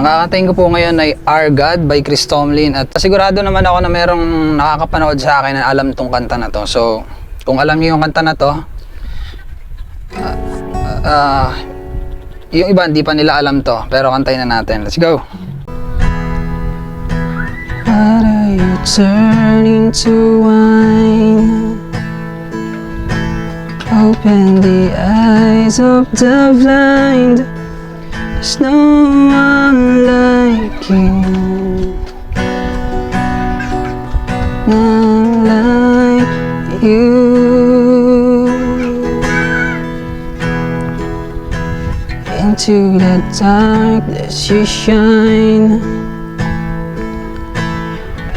Kakakantahin ko po ngayon ay Our God by Chris Tomlin. At sigurado naman ako na merong nakakapanood sa akin na alam tong kanta na to. So, kung alam niyo yung kanta na to, yung iba hindi pa nila alam to. Pero kantahin na natin. Let's go! What are you turning to wine? Open the eyes of the blind. There's no one like you, none like you. Into the darkness you shine,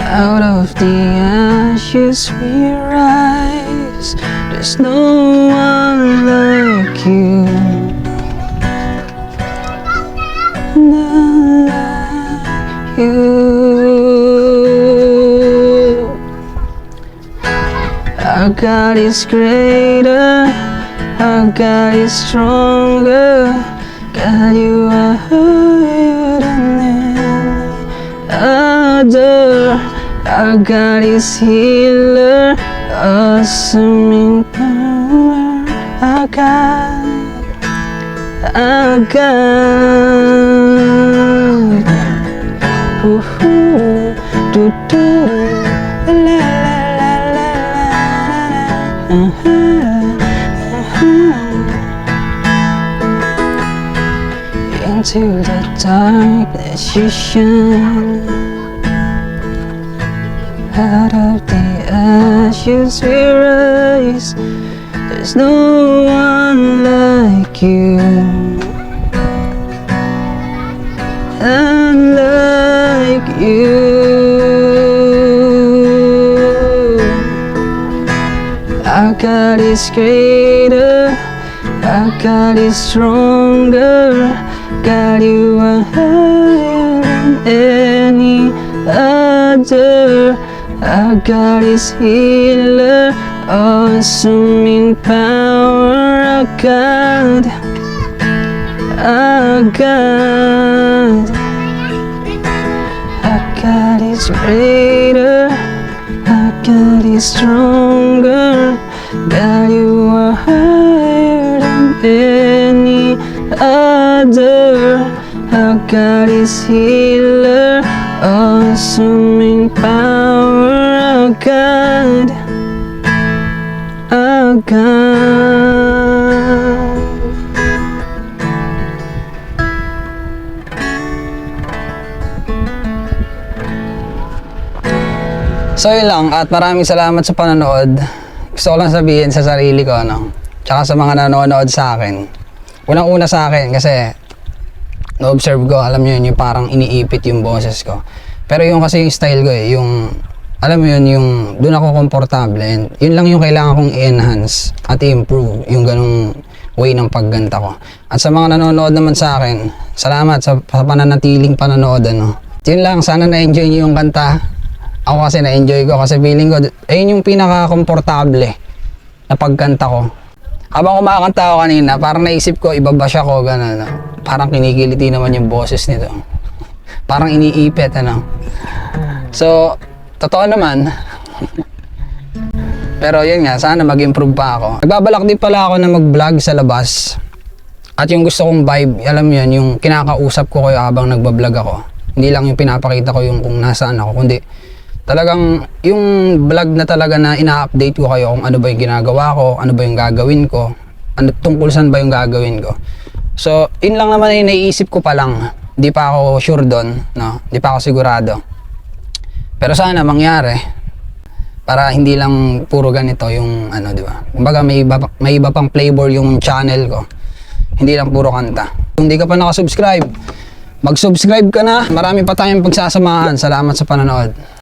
out of the ashes we rise. There's no one like you, none like you. Our God is greater, our God is stronger. God, you are higher than any other. Our God is healer, awesome in power. Our God, our God. Ooh, do do, la la la la la. Into the darkness you shine, out of the ashes we rise. There's no one like you, none like you. Our God is greater, our God is stronger. God, you are higher than any other. Our God is healer, awesome in power. Our God, our God. Our God is greater, our God is stronger. God, you are higher than any other. Our God is healer, awesome in power. Our God, our God. So yun lang, at maraming salamat sa panonood. Gusto ko lang sabihin sa sarili ko, tsaka sa mga nanonood sa akin. Unang-una sa akin kasi na-observe ko, alam mo yun, yung parang iniipit yung boses ko. Pero yung kasi yung style ko yung, alam mo yun, yung doon ako komportable. And yun lang yung kailangan kong i-enhance at i-improve yung ganung way ng pagganta ko. At sa mga nanonood naman sa akin, salamat sa pananatiling panonood. Yun lang, sana na-enjoy niyo yung kanta. Ako kasi na-enjoy ko kasi feeling ko, ayun yung pinaka-komportable na pagkanta ko. Habang kumakanta ako kanina, parang naisip ko, ibabash ako, gano'n. Parang kinikiliti naman yung boses nito. Parang iniipit, So, totoo naman. Pero yun nga, sana mag-improve pa ako. Nagbabalak din pala ako na mag-vlog sa labas. At yung gusto kong vibe, alam mo yun, yung kinakausap ko kayo habang nagbablog ako. Hindi lang yung pinapakita ko yung kung nasaan ako, kundi talagang yung vlog na talaga na ina-update ko kayo kung ano ba yung ginagawa ko, ano ba yung gagawin ko, ano, tungkol saan ba yung gagawin ko. So, yun lang naman yung naiisip ko pa lang. Hindi pa ako sure doon, Hindi pa ako sigurado. Pero sana mangyari para hindi lang puro ganito yung di ba? Kumbaga may iba pang flavor yung channel ko. Hindi lang puro kanta. Kung hindi ka pa naka-subscribe, mag-subscribe ka na. Marami pa tayong pagsasamahan. Salamat sa panonood.